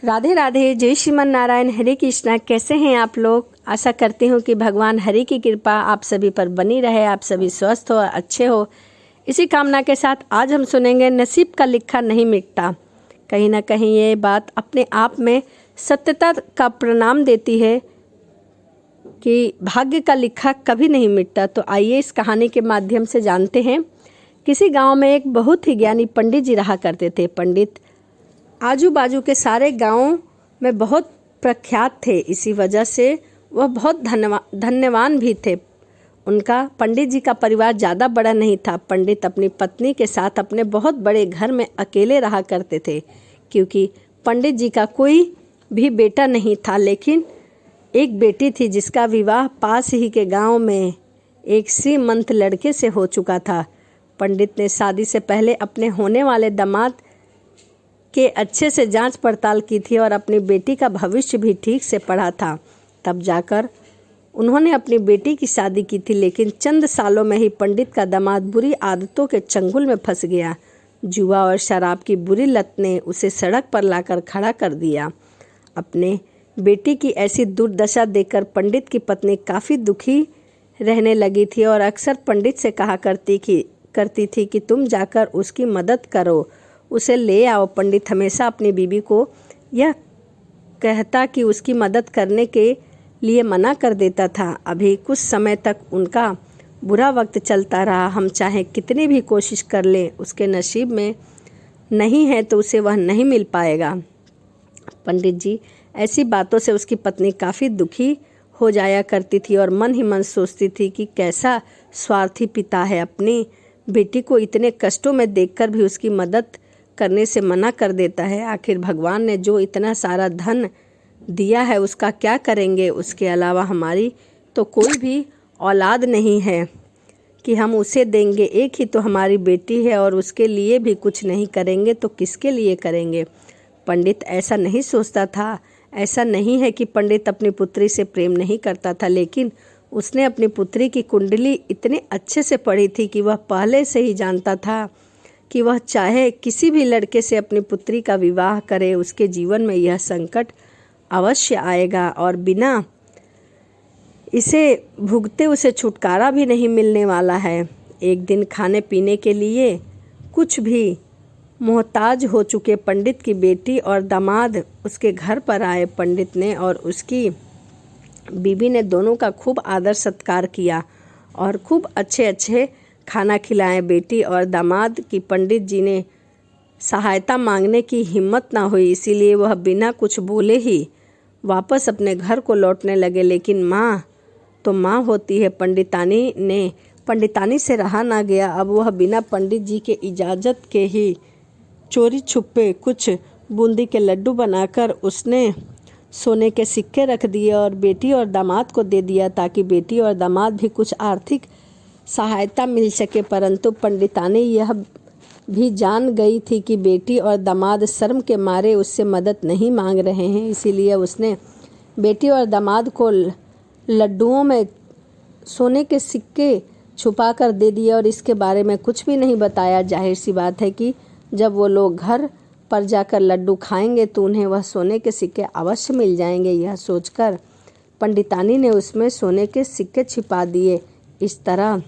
राधे राधे, जय श्रीमन नारायण, हरे कृष्णा। कैसे हैं आप लोग? आशा करती हूँ कि भगवान हरि की कृपा आप सभी पर बनी रहे, आप सभी स्वस्थ हो, अच्छे हो। इसी कामना के साथ आज हम सुनेंगे नसीब का लिखा नहीं मिटता। कहीं ना कहीं ये बात अपने आप में सत्यता का प्रणाम देती है कि भाग्य का लिखा कभी नहीं मिटता। तो आइए इस कहानी के माध्यम से जानते हैं। किसी गांव में एक बहुत ही ज्ञानी पंडित जी रहा करते थे। पंडित आजू बाजू के सारे गांवों में बहुत प्रख्यात थे। इसी वजह से वह बहुत धन्यवान भी थे। उनका पंडित जी का परिवार ज़्यादा बड़ा नहीं था। पंडित अपनी पत्नी के साथ अपने बहुत बड़े घर में अकेले रहा करते थे, क्योंकि पंडित जी का कोई भी बेटा नहीं था। लेकिन एक बेटी थी जिसका विवाह पास ही के गांव में एक श्रीमंत लड़के से हो चुका था। पंडित ने शादी से पहले अपने होने वाले दामाद के अच्छे से जांच पड़ताल की थी और अपनी बेटी का भविष्य भी ठीक से पढ़ा था। तब जाकर उन्होंने अपनी बेटी की शादी की थी। लेकिन चंद सालों में ही पंडित का दामाद बुरी आदतों के चंगुल में फंस गया। जुआ और शराब की बुरी लत ने उसे सड़क पर लाकर खड़ा कर दिया। अपने बेटी की ऐसी दुर्दशा देखकर पंडित की पत्नी काफ़ी दुखी रहने लगी थी और अक्सर पंडित से कहा करती थी कि तुम जाकर उसकी मदद करो, उसे ले आओ। पंडित हमेशा अपनी बीवी को यह कहता कि उसकी मदद करने के लिए मना कर देता था। अभी कुछ समय तक उनका बुरा वक्त चलता रहा। हम चाहे कितनी भी कोशिश कर लें, उसके नसीब में नहीं है तो उसे वह नहीं मिल पाएगा। पंडित जी ऐसी बातों से उसकी पत्नी काफ़ी दुखी हो जाया करती थी और मन ही मन सोचती थी कि कैसा स्वार्थी पिता है, अपनी बेटी को इतने कष्टों में देखकर भी उसकी मदद करने से मना कर देता है। आखिर भगवान ने जो इतना सारा धन दिया है उसका क्या करेंगे? उसके अलावा हमारी तो कोई भी औलाद नहीं है कि हम उसे देंगे। एक ही तो हमारी बेटी है और उसके लिए भी कुछ नहीं करेंगे तो किसके लिए करेंगे? पंडित ऐसा नहीं सोचता था। ऐसा नहीं है कि पंडित अपनी पुत्री से प्रेम नहीं करता था, लेकिन उसने अपनी पुत्री की कुंडली इतने अच्छे से पढ़ी थी कि वह पहले से ही जानता था कि वह चाहे किसी भी लड़के से अपनी पुत्री का विवाह करे, उसके जीवन में यह संकट अवश्य आएगा और बिना इसे भुगते उसे छुटकारा भी नहीं मिलने वाला है। एक दिन खाने पीने के लिए कुछ भी मोहताज हो चुके पंडित की बेटी और दामाद उसके घर पर आए। पंडित ने और उसकी बीवी ने दोनों का खूब आदर सत्कार किया और खूब अच्छे खाना खिलाएं। बेटी और दामाद की पंडित जी ने सहायता मांगने की हिम्मत ना हुई, इसीलिए वह बिना कुछ बोले ही वापस अपने घर को लौटने लगे। लेकिन माँ तो माँ होती है। पंडितानी से रहा ना गया। अब वह बिना पंडित जी के इजाज़त के ही चोरी छुपे कुछ बूंदी के लड्डू बनाकर उसने सोने के सिक्के रख दिए और बेटी और दामाद को दे दिया, ताकि बेटी और दामाद भी कुछ आर्थिक सहायता मिल सके। परंतु पंडितानी यह भी जान गई थी कि बेटी और दामाद शर्म के मारे उससे मदद नहीं मांग रहे हैं, इसीलिए उसने बेटी और दामाद को लड्डुओं में सोने के सिक्के छुपा कर दे दिए और इसके बारे में कुछ भी नहीं बताया। जाहिर सी बात है कि जब वो लोग घर पर जाकर लड्डू खाएंगे तो उन्हें वह सोने के सिक्के अवश्य मिल जाएंगे। यह सोचकर पंडितानी ने उसमें सोने के सिक्के छिपा दिए। इस तरह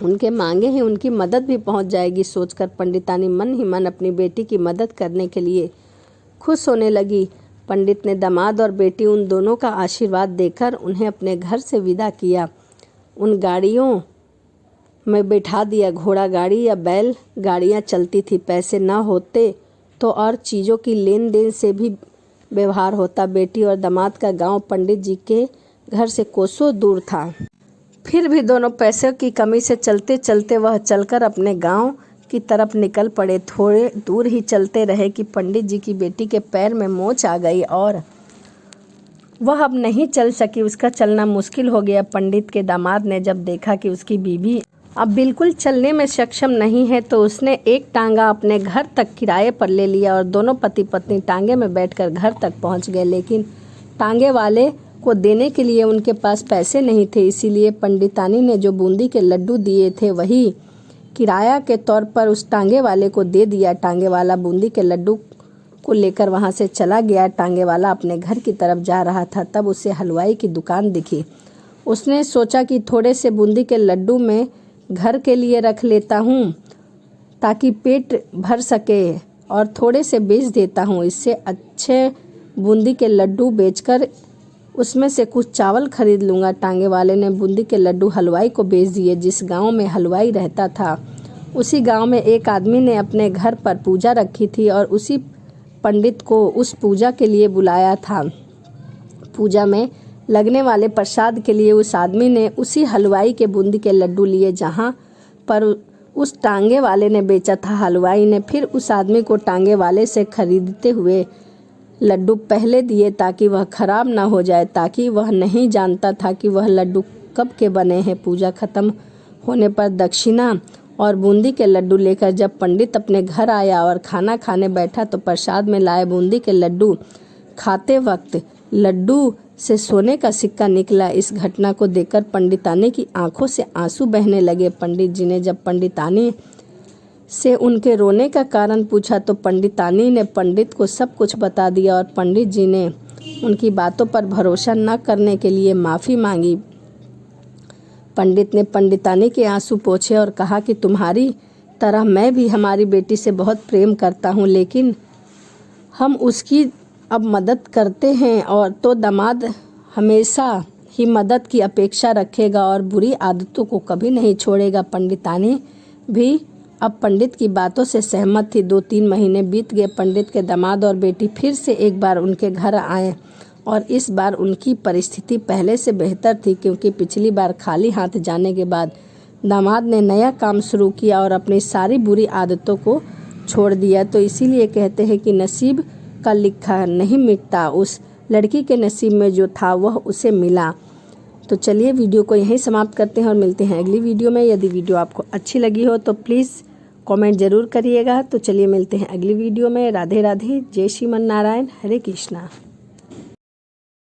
उनके मांगे ही उनकी मदद भी पहुंच जाएगी। सोचकर पंडितानी मन ही मन अपनी बेटी की मदद करने के लिए खुश होने लगी। पंडित ने दामाद और बेटी उन दोनों का आशीर्वाद देकर उन्हें अपने घर से विदा किया। उन गाड़ियों में बैठा दिया। घोड़ा गाड़ी या बैल गाड़ियां चलती थी। पैसे न होते तो और चीज़ों की लेन देन से भी व्यवहार होता। बेटी और दामाद का गांव पंडित जी के घर से कोसों दूर था। फिर भी दोनों पैसे की कमी से चलते चलते वह चलकर अपने गांव की तरफ निकल पड़े। थोड़े दूर ही चलते रहे कि पंडित जी की बेटी के पैर में मोच आ गई और वह अब नहीं चल सकी। उसका चलना मुश्किल हो गया। पंडित के दामाद ने जब देखा कि उसकी बीवी अब बिल्कुल चलने में सक्षम नहीं है तो उसने एक टांगा अपने घर तक किराए पर ले लिया और दोनों पति पत्नी टांगे में बैठकर घर तक पहुंच गए। लेकिन टांगे वाले को देने के लिए उनके पास पैसे नहीं थे, इसीलिए पंडितानी ने जो बूंदी के लड्डू दिए थे वही किराया के तौर पर उस टांगे वाले को दे दिया। टांगे वाला बूंदी के लड्डू को लेकर वहाँ से चला गया। टांगे वाला अपने घर की तरफ जा रहा था, तब उसे हलवाई की दुकान दिखी। उसने सोचा कि थोड़े से बूंदी के लड्डू मैं घर के लिए रख लेता हूँ ताकि पेट भर सके, और थोड़े से बेच देता हूँ। इससे अच्छे बूंदी के लड्डू बेचकर उसमें से कुछ चावल खरीद लूँगा। टांगे वाले ने बूंदी के लड्डू हलवाई को बेच दिए। जिस गांव में हलवाई रहता था, उसी गांव में एक आदमी ने अपने घर पर पूजा रखी थी और उसी पंडित को उस पूजा के लिए बुलाया था। पूजा में लगने वाले प्रसाद के लिए उस आदमी ने उसी हलवाई के बूंदी के लड्डू लिए जहाँ पर उस टांगे वाले ने बेचा था। हलवाई ने फिर उस आदमी को टांगे वाले से खरीदते हुए लड्डू पहले दिए ताकि वह खराब ना हो जाए, ताकि वह नहीं जानता था कि वह लड्डू कब के बने हैं। पूजा खत्म होने पर दक्षिणा और बूंदी के लड्डू लेकर जब पंडित अपने घर आया और खाना खाने बैठा तो प्रसाद में लाए बूंदी के लड्डू खाते वक्त लड्डू से सोने का सिक्का निकला। इस घटना को देखकर पंडितानी की आंखों से आंसू बहने लगे। पंडित जी ने जब पंडितानी से उनके रोने का कारण पूछा तो पंडितानी ने पंडित को सब कुछ बता दिया और पंडित जी ने उनकी बातों पर भरोसा न करने के लिए माफ़ी मांगी। पंडित ने पंडितानी के आंसू पोंछे और कहा कि तुम्हारी तरह मैं भी हमारी बेटी से बहुत प्रेम करता हूँ, लेकिन हम उसकी अब मदद करते हैं और तो दामाद हमेशा ही मदद की अपेक्षा रखेगा और बुरी आदतों को कभी नहीं छोड़ेगा। पंडितानी भी अब पंडित की बातों से सहमत थी। 2-3 महीने बीत गए। पंडित के दामाद और बेटी फिर से एक बार उनके घर आए और इस बार उनकी परिस्थिति पहले से बेहतर थी, क्योंकि पिछली बार खाली हाथ जाने के बाद दामाद ने नया काम शुरू किया और अपनी सारी बुरी आदतों को छोड़ दिया। तो इसीलिए कहते हैं कि नसीब का लिखा नहीं मिटता, उस लड़की के नसीब में जो था वह उसे मिला। तो चलिए वीडियो को यहीं समाप्त करते हैं और मिलते हैं अगली वीडियो में। यदि वीडियो आपको अच्छी लगी हो तो प्लीज़ कमेंट ज़रूर करिएगा। तो चलिए मिलते हैं अगली वीडियो में। राधे राधे, जय श्रीमन नारायण, हरे कृष्णा।